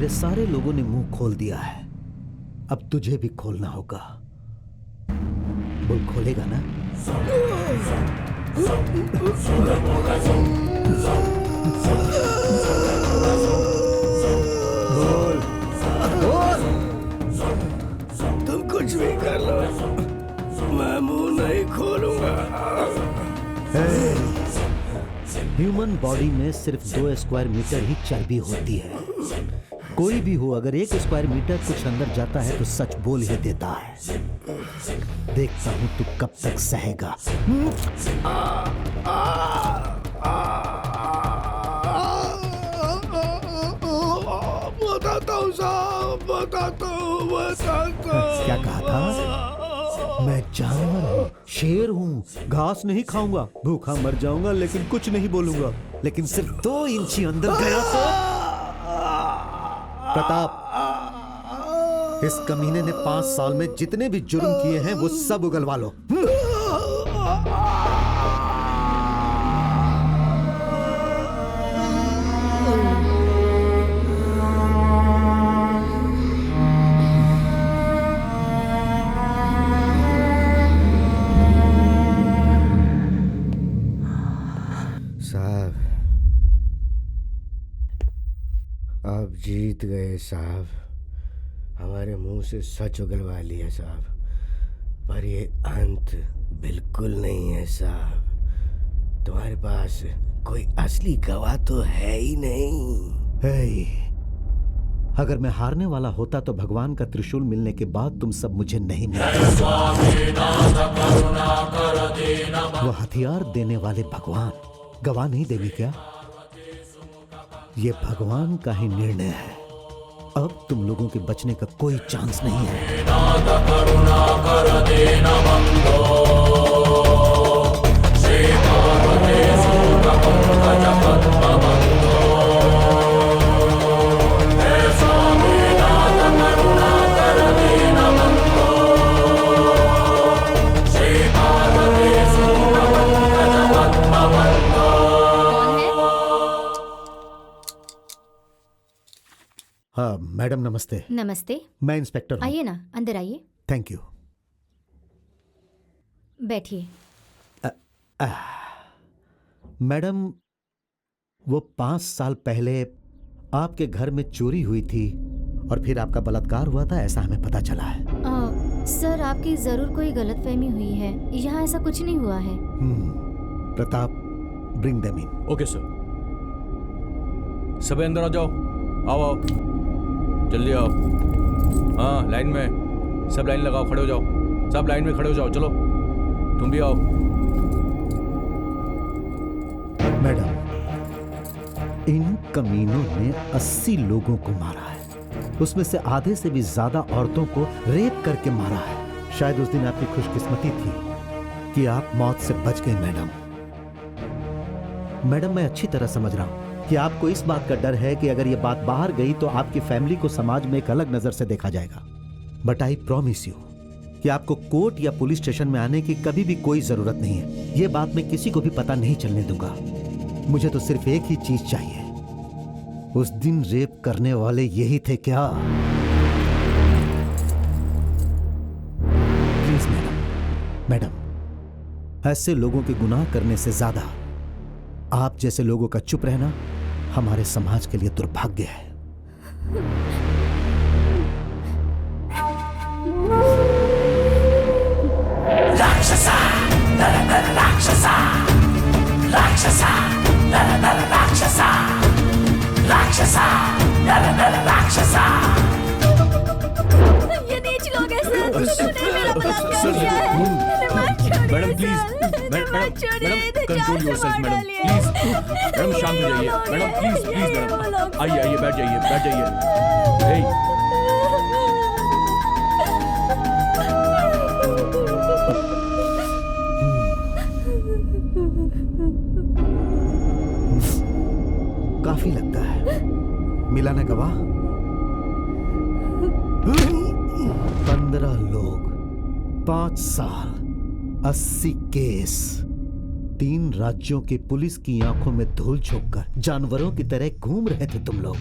मेरे सारे लोगों ने मुंह खोल दिया है, अब तुझे भी खोलना होगा। बोल, खोलेगा ना? बोल बोल। तुम कुछ भी कर लो, मैं मुंह नहीं खोलूंगा। ह्यूमन बॉडी में सिर्फ 2 स्क्वायर मीटर ही चर्बी होती है। कोई भी हो, अगर 1 स्क्वायर मीटर कुछ अंदर जाता है तो सच बोल ही देता है। देखता हूं तू कब तक सहेगा। बताता हूँ साहब, बताता हूँ। क्या कहा था? मैं जानवर हूँ, शेर हूँ, घास नहीं खाऊंगा, भूखा मर जाऊंगा लेकिन कुछ नहीं बोलूंगा। लेकिन सिर्फ 2 इंची अंदर गया तो प्रताप, इस कमीने ने 5 साल में जितने भी जुर्म किए हैं वो सब उगलवा लो। साहब, आप जीत गए साहब। हमारे मुंह से सच उगलवा लिया साहब, पर ये अंत बिल्कुल नहीं है साहब। तुम्हारे पास कोई असली गवाह तो है ही नहीं। अगर मैं हारने वाला होता तो भगवान का त्रिशूल मिलने के बाद तुम सब मुझे नहीं मिलते। वो हथियार देने वाले भगवान गवाह नहीं देंगे क्या? ये भगवान का ही निर्णय है। अब तुम लोगों के बचने का कोई चांस नहीं है। हाँ मैडम, नमस्ते। नमस्ते। मैं इंस्पेक्टर हूँ। आइए ना, अंदर आइए। Thank you. बैठिए। मैडम, वो 5 साल पहले आपके घर में चोरी हुई थी और फिर आपका बलात्कार हुआ था, ऐसा हमें पता चला है। सर, आपकी जरूर कोई गलतफहमी हुई है, यहाँ ऐसा कुछ नहीं हुआ है। Pratap, bring them in. Okay sir. सब अंदर आ जाओ। आओ आओ, जल्दी आओ। हाँ, लाइन में सब लाइन लगाओ, खड़े हो जाओ। सब लाइन में खड़े हो जाओ, चलो तुम भी आओ। मैडम, इन कमीनों ने 80 लोगों को मारा है, उसमें से आधे से भी ज्यादा औरतों को रेप करके मारा है। शायद उस दिन आपकी खुशकिस्मती थी कि आप मौत से बच गए मैडम। मैडम, मैं अच्छी तरह समझ रहा हूं कि आपको इस बात का डर है कि अगर यह बात बाहर गई तो आपकी फैमिली को समाज में एक अलग नजर से देखा जाएगा। बट आई प्रॉमिस यू कि आपको कोर्ट या पुलिस स्टेशन में आने की कभी भी कोई जरूरत नहीं है। यह बात मैं किसी को भी पता नहीं चलने दूंगा। मुझे तो सिर्फ एक ही चीज चाहिए। उस दिन रेप करने वाले यही थे क्या? प्लीज मैडम, ऐसे लोगों के गुनाह करने से ज्यादा आप जैसे लोगों का चुप रहना हमारे समाज के लिए दुर्भाग्य है। राक्षसा, नर नर राक्षसा, राक्षसा, नर नर राक्षसा, राक्षसा, नर नर राक्षसा। ये नीच लोग हैं सर, उन्होंने मेरा बलात्कार किया है। Madam please, madam control yourself madam, please. Madam शांत हो जाइए मैडम, प्लीज प्लीज मैडम। आइए आइए, बैठ जाइए बैठ जाइए। काफी लगता है। मिला ना गवाह? 15 लोग, 5 साल, 80 केस, 3 राज्यों की पुलिस की आंखों में धूल झोंककर जानवरों की तरह घूम रहे थे तुम लोग।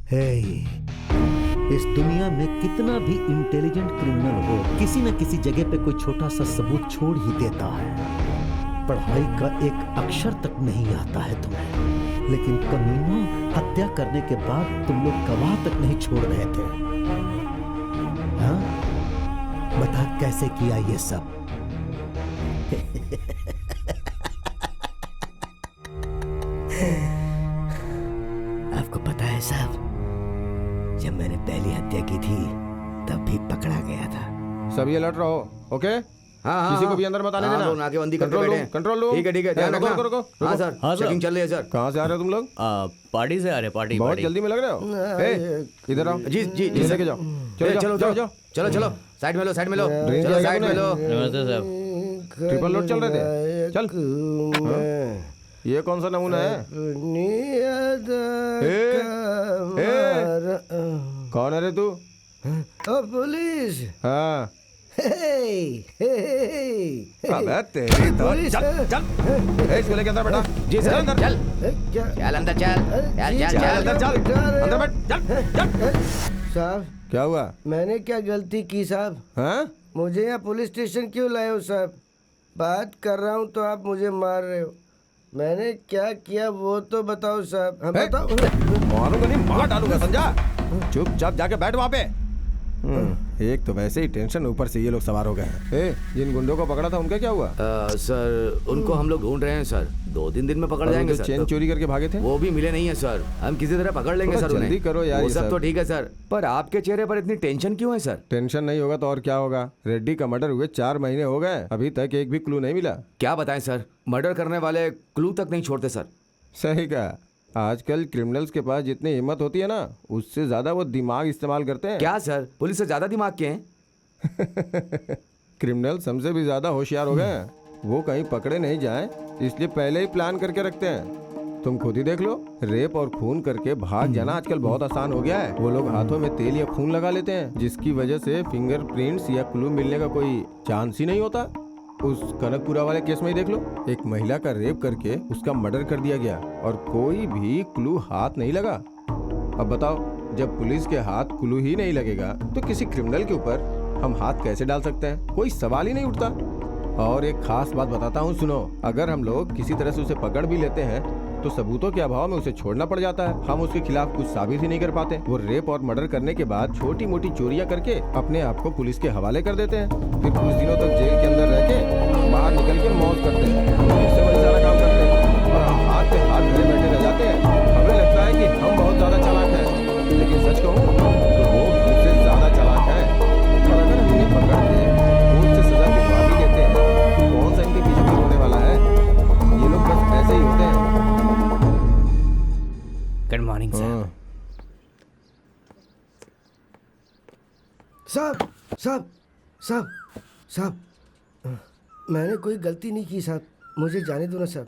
हे, इस दुनिया में कितना भी इंटेलिजेंट क्रिमिनल हो, किसी न किसी जगह पे कोई छोटा सा सबूत छोड़ ही देता है। पढ़ाई का एक अक्षर तक नहीं आता है तुम्हें, लेकिन कमीनों, हत्या करने के बाद तुम लोग गवाह तक नहीं छोड़ रहे थे। हाँ? बता कैसे किया ये सब? आपको पता है साहब, जब मैंने पहली हत्या की थी तब भी पकड़ा गया था। सभी अलर्ट रहो, ओके? हाँ, किसी को भी अंदर मत आने देना। नाकेबंदी कंट्रोल रूम, कंट्रोल रूम। ठीक है, ध्यान रखना। रुको। हाँ सर, चेकिंग चल रही है सर। कहाँ से आ रहे हो तुम लोग? पार्टी से आ रहे, पार्टी बहुत जल्दी में लग रहे हो। ए, इधर आओ। जी इसे लेके जाओ। चलो साइड में लो ड्रिंक चलो किया साइड में लो। नमस्ते साहब। ट्रिपल लोड चल रहे थे। चल। ये कौन सा नमूना है? कौन है रे तू? पुलिस। हाँ। अबे तेरी तो चल। इसको लेके अंदर बैठा। जी सर, अंदर चल अंदर चल अंदर चल। अंदर बैठ, चल। साहब, क्या हुआ? मैंने क्या गलती की साहब? हाँ? मुझे यहाँ पुलिस स्टेशन क्यों लाए हो साहब? बात कर रहा हूँ तो आप मुझे मार रहे हो। मैंने क्या किया वो तो बताओ साहब। हम बताओ। मारूंगा नहीं, मार डालूंगा, समझा? चुपचाप जाके बैठ वहाँ पे। एक तो वैसे ही टेंशन, ऊपर से ये लोग सवार हो गए हैं। जिन गुंडों को पकड़ा था उनका क्या हुआ? सर, उनको हम लोग ढूंढ रहे हैं सर। 2-3 दिन में पकड़ जाएंगे सर। चेन चोरी करके भागे थे वो भी मिले नहीं है सर। हम किसी तरह पकड़ लेंगे सर। जल्दी करो यार। वो सब तो ठीक है सर, पर आपके चेहरे पर इतनी टेंशन क्यों है सर? टेंशन नहीं होगा तो और क्या होगा? रेड्डी का मर्डर हुए 4 महीने हो गए, अभी तक एक भी क्लू नहीं मिला। क्या बताएं सर, मर्डर करने वाले क्लू तक नहीं छोड़ते सर। सही कहा। आजकल क्रिमिनल्स के पास जितनी हिम्मत होती है ना, उससे ज्यादा वो दिमाग इस्तेमाल करते हैं। क्या सर, पुलिस से ज्यादा दिमाग के हैं? क्रिमिनल्स हमसे भी ज्यादा होशियार हो गए हैं। वो कहीं पकड़े नहीं जाएं, इसलिए पहले ही प्लान करके रखते हैं। तुम खुद ही देख लो, रेप और खून करके भाग जाना आजकल बहुत आसान हो गया है। वो लोग हाथों में तेल या खून लगा लेते हैं, जिसकी वजह से फिंगरप्रिंट्स या क्लू मिलने का कोई चांस ही नहीं होता। उस कनकपुरा वाले केस में ही देख लो, एक महिला का रेप करके उसका मर्डर कर दिया गया और कोई भी क्लू हाथ नहीं लगा। अब बताओ, जब पुलिस के हाथ क्लू ही नहीं लगेगा तो किसी क्रिमिनल के ऊपर हम हाथ कैसे डाल सकते हैं? कोई सवाल ही नहीं उठता। और एक खास बात बताता हूँ, सुनो। अगर हम लोग किसी तरह से उसे पकड़ भी लेते हैं तो सबूतों के अभाव में उसे छोड़ना पड़ जाता है। हम उसके खिलाफ कुछ साबित ही नहीं कर पाते। वो रेप और मर्डर करने के बाद छोटी मोटी चोरियां करके अपने आप को पुलिस के हवाले कर देते हैं, फिर कुछ दिनों तक जेल के अंदर रह के बाहर निकल के मौज करते हैं, इससे बड़ी सारा काम करते हैं और हम हाथ पे हाथ धरे बैठे रह जाते हैं। हमें लगता है कि हम बहुत ज्यादा चालाक हैं, लेकिन सच कहूँ तो वो हमसे ज्यादा चालाक है। और अगर हम उन्हें पकड़ के कोर्ट से सजा दिलवा भी देते हैं तो कौन सा इनके पीछे होने वाला है? ये लोग बस ऐसे ही होते हैं। Good morning sir. साहब साहब साहब साहब, मैंने कोई गलती नहीं की साहब। मुझे जाने दो ना साहब,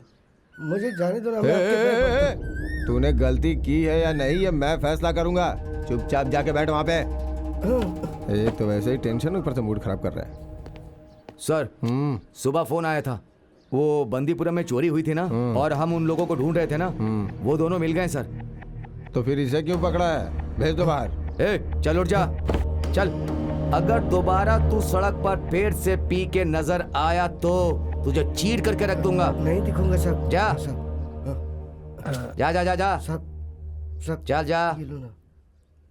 मुझे जाने दो ना। मैं आपके पैर पड़ता हूं। तूने गलती की है या नहीं, ये मैं फैसला करूंगा। चुपचाप जाके बैठ वहाँ पे। एक तो वैसे ही टेंशन, ऊपर से मूड खराब कर रहा है। सर, सुबह फोन आया था। वो बंदीपुरा में चोरी हुई थी ना, और हम उन लोगों को ढूंढ रहे थे ना, वो दोनों मिल गए सर। तो फिर इसे क्यों पकड़ा है? भेज दो बाहर। चल उठ जा, चल। अगर दोबारा तू सड़क पर पेट से पी के नजर आया तो तुझे चीर करके रख दूंगा। नहीं दिखूंगा सब। जा जा जा जा जा सब चल जा,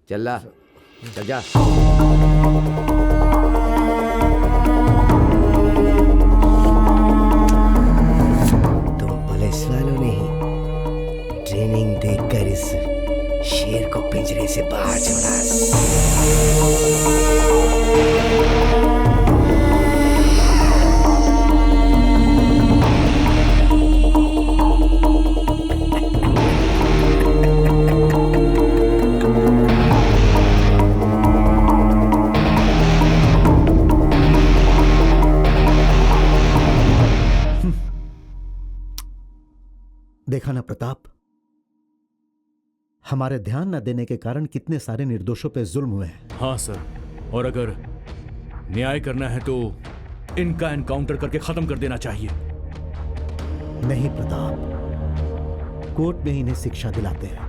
चल ला, चल जा। तुम पुलिस वालों ने ही ट्रेनिंग देकर इस शेर को पिंजरे से बाहर छोड़ा। देखा ना प्रताप, हमारे ध्यान न देने के कारण कितने सारे निर्दोषों पे जुल्म हुए हैं। हाँ सर, और अगर न्याय करना है तो इनका एनकाउंटर करके खत्म कर देना चाहिए। नहीं प्रताप, कोर्ट में इन्हें शिक्षा दिलाते हैं।